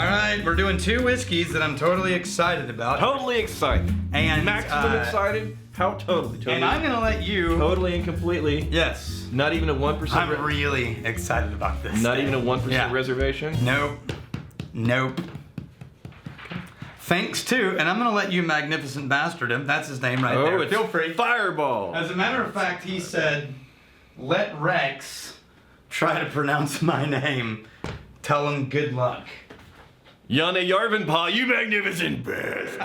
right, we're doing 2 whiskeys that I'm totally excited about. Totally excited. And maximum excited? How totally? And I'm gonna let you. Totally and completely. Yes. Not even a 1%. I'm really excited about this. Not thing. even a 1% reservation? Nope. Nope. Thanks to, and I'm gonna let you magnificent bastard him. That's his name right there. Feel free. Fireball. As a matter of fact, he said, "Let Rex try to pronounce my name. Tell him good luck." Yana Yarvanpaw, you magnificent bastard.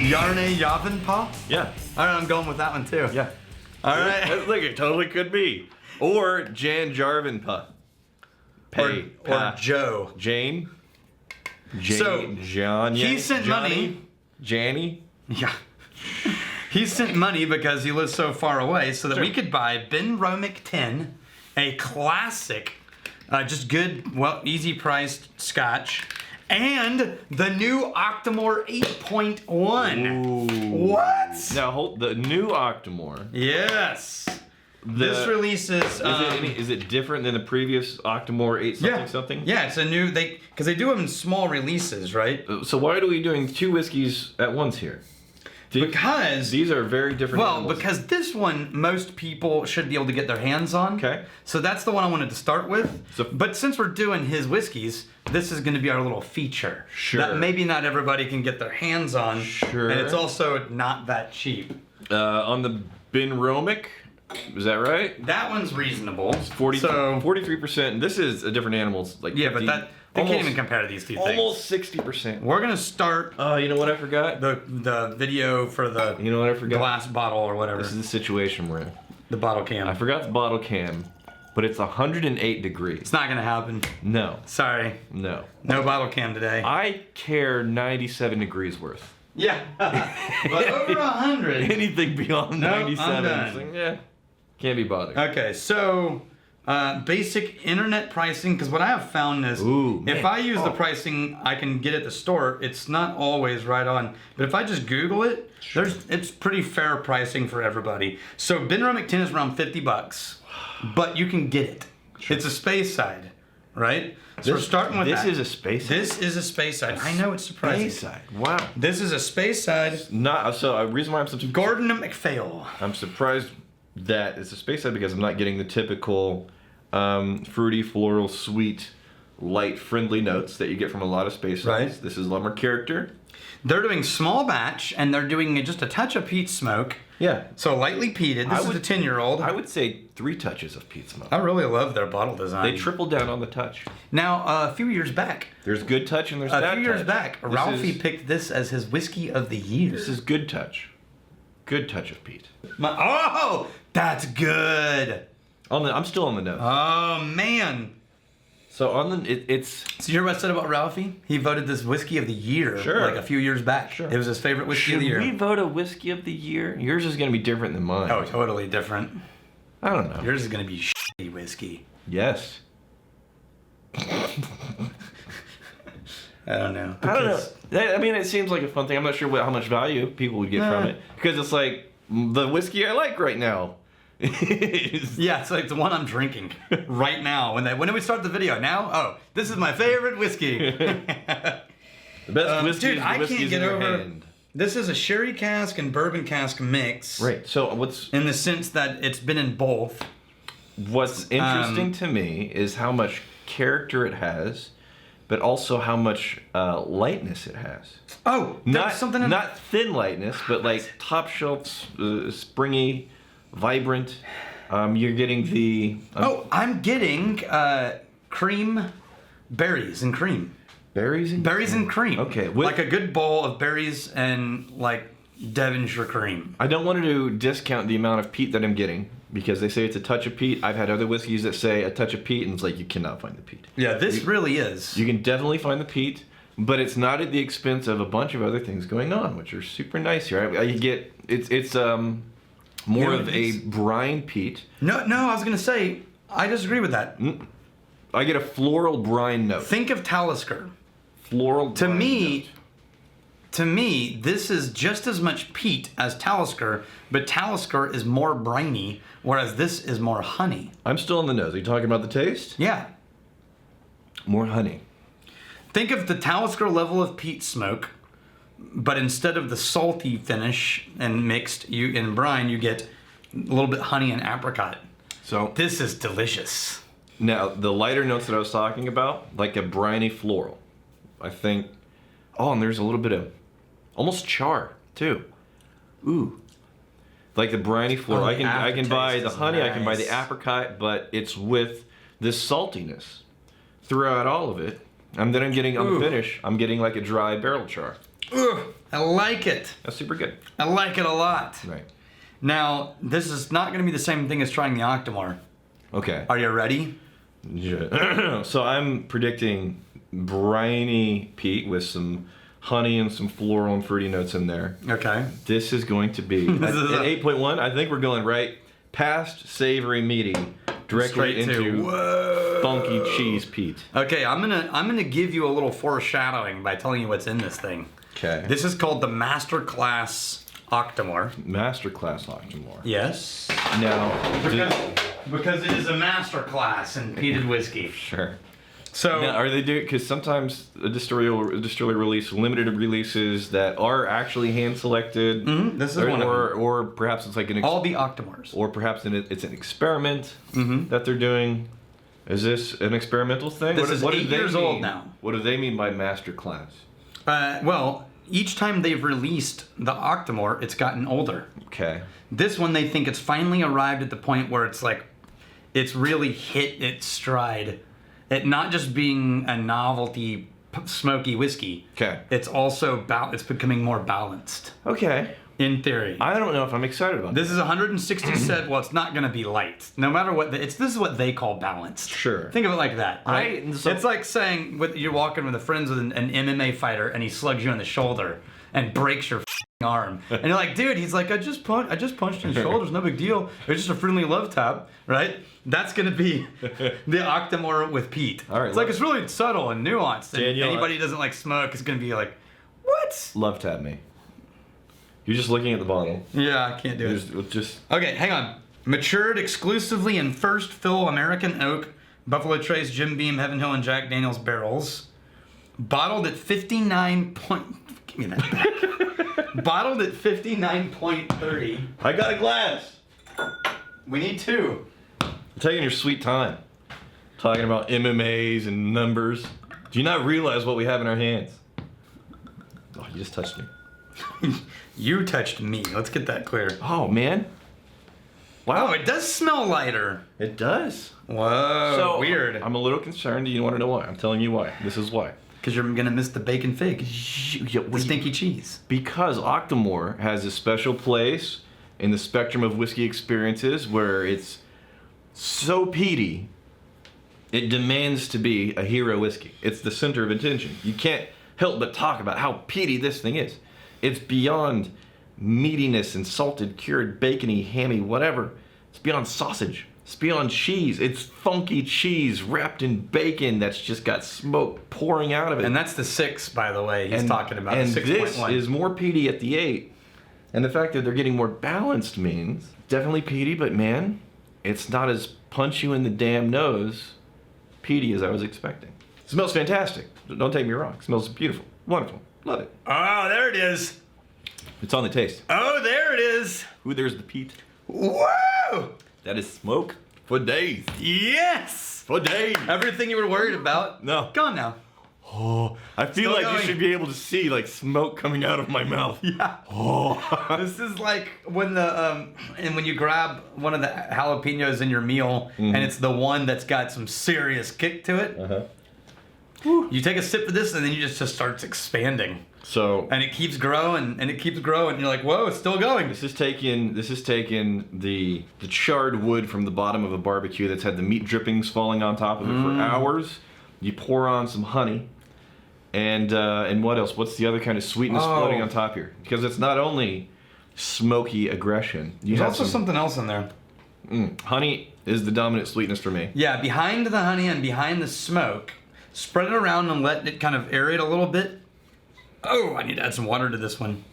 Yarne Yavanpaw? Yeah. All right, I'm going with that one too. Yeah. All right. Look, it totally could be. Or Jan Jarvanpa. Or Joe. Jane. So, John. He sent money. Janny. Yeah. He sent money because he lives so far away so that we could buy Benromach 10, a classic, just good, well, easy priced Scotch, and the new Octomore 8.1. Ooh. What? Now, hold the new Octomore. Yes. This release is. Is it different than the previous Octomore 8 something something? Yeah, it's a new. Because they do them in small releases, right? So why are we doing 2 whiskeys at once here? Because these are very different. Well, animals. because this one most people should be able to get their hands on. Okay. So that's the one I wanted to start with. So, but since we're doing his whiskeys, this is going to be our little feature. Sure. That maybe not everybody can get their hands on. Sure. And it's also not that cheap. On the Benromach, is that right? That one's reasonable. 43%. This is a different animal. Like yeah, 50, but they can't even compare to these two things. Almost 60%. We're gonna start. Oh, you know what I forgot? The video for the. You know what I forgot? Glass bottle or whatever. This is the situation we're in. The bottle cam. I forgot the bottle cam, but it's 108 degrees. It's not gonna happen. No. Sorry. No. No bottle cam today. I care 97 degrees worth. Yeah. But over 100. Anything beyond 97. I'm done. Like, yeah. Can't be bothered. Okay, so basic internet pricing, because what I have found is if I use the pricing I can get at the store, it's not always right on. But if I just Google it, it's pretty fair pricing for everybody. So Benromach 10 is around $50, but you can get it. Sure. It's a space side, right? So we're starting with that. This is a space side? This is a space side. I know it's surprising. Space side. Wow. This is a space side. So a reason why I'm surprised. Gordon MacPhail. I'm surprised that it's a space side because I'm not getting the typical fruity, floral, sweet, light, friendly notes that you get from a lot of space sides. Right. This is a lot more character. They're doing small batch and they're doing just a touch of peat smoke. Yeah. So lightly peated. This is a 10-year-old. I would say 3 touches of peat smoke. I really love their bottle design. They tripled down on the touch. Now, a few years back. There's good touch and there's bad touch. A few years back, Ralphie picked this as his whiskey of the year. This is good touch. Good touch of peat. Oh, that's good. I'm still on the nose. Oh, man. So on the it's. So you hear what I said about Ralphie? He voted this whiskey of the year like a few years back. Sure. It was his favorite whiskey of the year. Should we vote a whiskey of the year? Yours is going to be different than mine. Oh, totally different. I don't know. Yours is going to be shitty whiskey. Yes. I don't know. I don't know. I mean, it seems like a fun thing. I'm not sure how much value people would get from it. Because it's like the whiskey I like right now. Yeah, it's like the one I'm drinking right now. When did we start the video? Now? Oh, this is my favorite whiskey. The best whiskey dude, is the I whiskey's can't get in your over. hand. This is a sherry cask and bourbon cask mix. Right. So in the sense that it's been in both. What's interesting to me is how much character it has, but also how much lightness it has. Oh, not thin lightness, but like top shelf, springy, vibrant. You're getting the. I'm getting cream, berries and cream. Berries and cream. Okay, like a good bowl of berries and like Devonshire cream. I don't want to discount the amount of peat that I'm getting because they say it's a touch of peat. I've had other whiskeys that say a touch of peat, and it's like you cannot find the peat. Yeah, this really is. You can definitely find the peat, but it's not at the expense of a bunch of other things going on, which are super nice here. You get it's more of a brine peat. No, I was gonna say I disagree with that. I get a floral brine note. Think of Talisker. Floral brine note. To me, this is just as much peat as Talisker, but Talisker is more briny, whereas this is more honey. I'm still on the nose. Are you talking about the taste? Yeah. More honey. Think of the Talisker level of peat smoke, but instead of the salty finish and mixed in brine, you get a little bit honey and apricot. So this is delicious. Now, the lighter notes that I was talking about, like a briny floral, I think. Oh, and there's a little bit of almost char too. Ooh, like the briny floral. I can buy the honey, nice. I can buy the apricot, but it's with this saltiness throughout all of it. And then I'm getting on the finish, I'm getting like a dry barrel char. Ooh, I like it. That's super good. I like it a lot. Right. Now, this is not going to be the same thing as trying the Octomore. Okay. Are you ready? Yeah. So I'm predicting briny peat with some honey and some floral and fruity notes in there. Okay. This is going to be at 8.1. I think we're going right past savory meaty directly into funky cheese peat. Okay, I'm gonna give you a little foreshadowing by telling you what's in this thing. Okay. This is called the Masterclass Octomore. Masterclass Octomore. Yes. Now, because it is a masterclass in peated whiskey. Sure. So now, are they doing? Because sometimes a distillery release limited releases that are actually hand selected. Mm-hmm. This is one of them. Or perhaps it's like all the Octomores. Or perhaps it's an experiment that they're doing. Is this an experimental thing? This is 8 years old now. What do they mean by masterclass? Well, each time they've released the Octomore, it's gotten older. Okay. This one, they think it's finally arrived at the point where it's like, it's really hit its stride. It not just being a novelty smoky whiskey. Okay. It's also it's becoming more balanced. Okay. In theory. I don't know if I'm excited about this. Is 167. Well, it's not going to be light. No matter what. This is what they call balanced. Sure. Think of it like that. Right? It's like saying you're walking with a friend with an MMA fighter and he slugs you on the shoulder and breaks your arm. And you're like, dude, he's like, I just punched in the shoulders, no big deal. It's just a friendly love tap, right? That's gonna be the Octomore with peat. All right, it's like it's really subtle and nuanced. Daniel, and anybody who doesn't like smoke is gonna be like, what? Love tap me. You're just looking at the bottle. Yeah, I can't do it. Just okay, hang on. Matured exclusively in first fill American oak, Buffalo Trace, Jim Beam, Heaven Hill, and Jack Daniels barrels. Bottled at 59 point. Give me that back. Bottled at 59.30. I got a glass. We need two. You're taking your sweet time. Talking about MMAs and numbers. Do you not realize what we have in our hands? Oh, you just touched me. You touched me. Let's get that clear. Oh, man. Wow. Oh, it does smell lighter. It does. Whoa, so, weird. I'm a little concerned. You want to know why? I'm telling you why. This is why. Because you're going to miss the bacon fig. The stinky cheese. Because Octomore has a special place in the spectrum of whiskey experiences where it's so peaty, it demands to be a hero whiskey. It's the center of attention. You can't help but talk about how peaty this thing is. It's beyond meatiness and salted, cured, bacony, hammy, whatever. It's beyond sausage. It's beyond cheese. It's funky cheese wrapped in bacon that's just got smoke pouring out of it. And that's the 6, by the way, he's talking about. And 6.1. this is more peaty at the 8. And the fact that they're getting more balanced means definitely peaty, but man, it's not as punch you in the damn nose peaty as I was expecting. It smells fantastic. Don't take me wrong. It smells beautiful. Wonderful. Love it. Oh, there it is. It's on the taste. Oh, there it is. Ooh, there's the peat. Whoa! That is smoke for days. Yes! For days. Everything you were worried about. No. Gone now. Oh, I feel Still like going. you should be able to see like smoke coming out of my mouth. Yeah. Oh. This is like when when you grab one of the jalapenos in your meal and it's the one that's got some serious kick to it. Uh-huh. You take a sip of this and then you just starts expanding. So and it keeps growing and it keeps growing. And you're like, whoa, it's still going. This is taking the charred wood from the bottom of a barbecue that's had the meat drippings falling on top of it for hours. You pour on some honey, and what else? What's the other kind of sweetness floating on top here? Because it's not only smoky aggression. There's also something else in there. Honey is the dominant sweetness for me. Yeah, behind the honey and behind the smoke, spread it around and let it kind of aerate a little bit. Oh, I need to add some water to this one.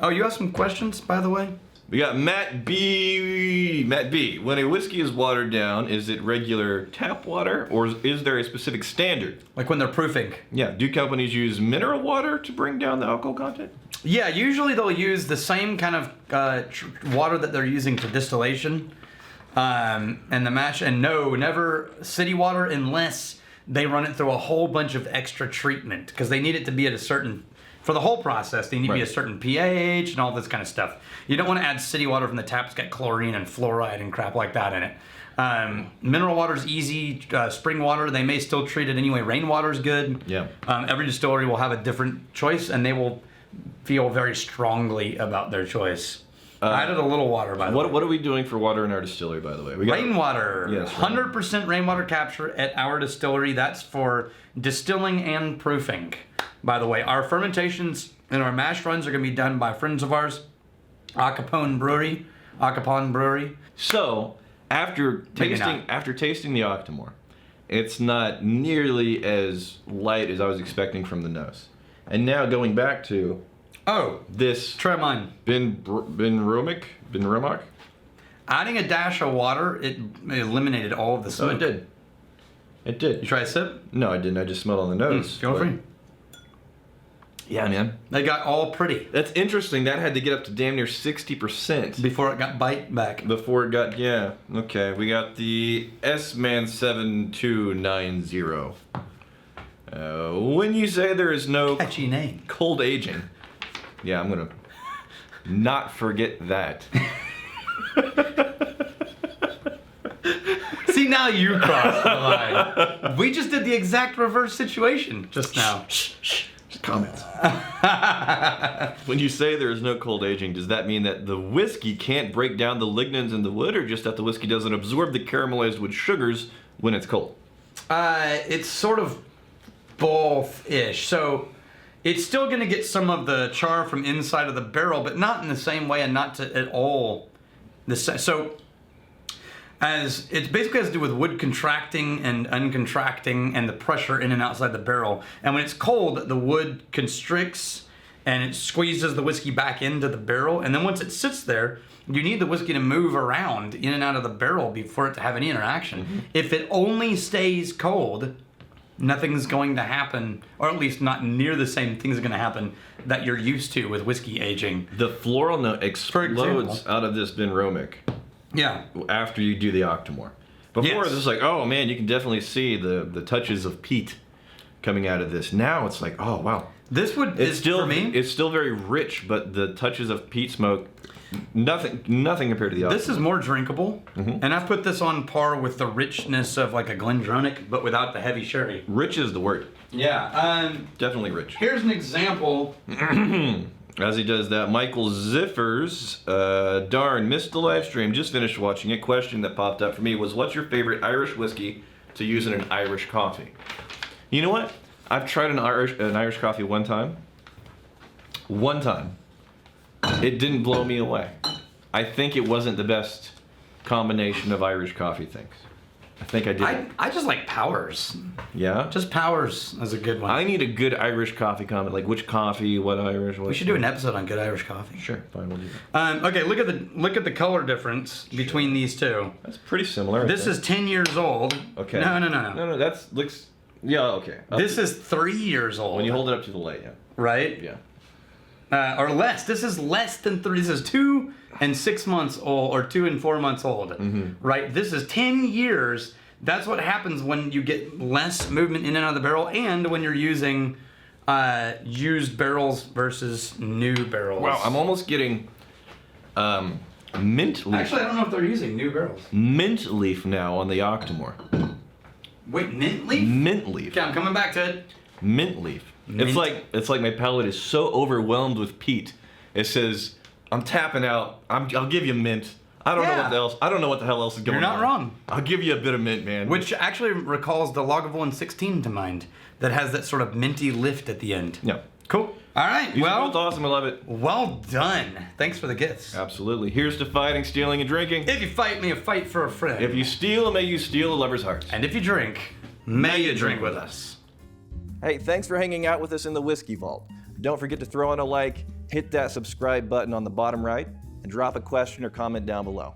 Oh, you have some questions, by the way? We got Matt B. Matt B. When a whiskey is watered down, is it regular tap water or is there a specific standard? Like when they're proofing. Yeah. Do companies use mineral water to bring down the alcohol content? Yeah, usually they'll use the same kind of water that they're using for distillation and the mash. And no, never city water unless they run it through a whole bunch of extra treatment because they need it to be at a certain, for the whole process, they need to be a certain pH and all this kind of stuff. You don't want to add city water from the tap. It's got chlorine and fluoride and crap like that in it. Mineral water's easy. Spring water, they may still treat it anyway. Rainwater's good. Yeah. Every distillery will have a different choice and they will feel very strongly about their choice. I added a little water, by the way. What are we doing for water in our distillery, by the way? We got rainwater. Yes, 100% rainwater capture at our distillery. That's for distilling and proofing. By the way, our fermentations and our mash runs are going to be done by friends of ours, Octomore Brewery. So, after tasting the Octomore, it's not nearly as light as I was expecting from the nose. And now going back to this try mine. Benromach. Adding a dash of water, it eliminated all of the smoke. Oh, it did. It did. You try a sip? No, I didn't. I just smelled on the nose. Feel free. Yeah, man. They got all pretty. That's interesting. That had to get up to damn near 60%. Before it got bite back. Before it got, yeah. Okay, we got the S-Man 7290. When you say there is no catchy name, cold aging, yeah, I'm gonna not forget that. See, now you crossed the line. We just did the exact reverse situation just now. Shh. Comments. When you say there is no cold aging, does that mean that the whiskey can't break down the lignins in the wood, or just that the whiskey doesn't absorb the caramelized wood sugars when it's cold? It's sort of both-ish. So it's still going to get some of the char from inside of the barrel, but not in the same way and not at all the same. So as it basically has to do with wood contracting and uncontracting and the pressure in and outside the barrel. And when it's cold, the wood constricts and it squeezes the whiskey back into the barrel. And then once it sits there, you need the whiskey to move around in and out of the barrel before it to have any interaction. Mm-hmm. If it only stays cold, nothing's going to happen, or at least not near the same things are going to happen that you're used to with whiskey aging. The floral note explodes out of this Benromach. Yeah. After you do the Octomore. Before, this was like, oh man, you can definitely see the touches of peat coming out of this. Now it's like, oh wow. This would it's still for me. It's still very rich, but the touches of peat smoke, nothing compared to the Octomore. This is more drinkable, and I've put this on par with the richness of like a Glendronach, but without the heavy sherry. Rich is the word. Yeah. Definitely rich. Here's an example. As he does that, Michael Ziffers, darn, missed the live stream, just finished watching it. Question that popped up for me was, what's your favorite Irish whiskey to use in an Irish coffee? You know what? I've tried an Irish coffee one time. One time. It didn't blow me away. I think it wasn't the best combination of Irish coffee things. I think I did. I just like Powers. Yeah? Just Powers is a good one. I need a good Irish coffee comment, like which coffee, what Irish. We should do an episode on good Irish coffee. Sure, fine, we'll do that. Okay, look at the color difference between these two. That's pretty similar. This is 10 years old. Okay. No, that looks. Yeah, okay. This is 3 years old. When you hold it up to the light, yeah. Right? Yeah. Or less. This is less than 3. This is 2 and 6 months old, or 2 and 4 months old. Mm-hmm. Right? This is 10 years. That's what happens when you get less movement in and out of the barrel, and when you're using used barrels versus new barrels. Wow, I'm almost getting mint leaf. Actually, I don't know if they're using new barrels. Mint leaf now on the Octomore. Wait, mint leaf? Mint leaf. Okay, I'm coming back to it. Mint leaf. Mint. It's like my palate is so overwhelmed with peat. It says, I'm tapping out. I'll give you mint. I don't know what the hell else is going on. You're not wrong. I'll give you a bit of mint, man. Which actually recalls the Lagavulin 16 to mind, that has that sort of minty lift at the end. Yeah. Cool. All right. These are both awesome. I love it. Well done. Thanks for the gifts. Absolutely. Here's to fighting, stealing, and drinking. If you fight me, a fight for a friend. If you steal, may you steal a lover's heart. And if you drink, may you drink with us. Hey, thanks for hanging out with us in the Whiskey Vault. Don't forget to throw in a like, hit that subscribe button on the bottom right, and drop a question or comment down below.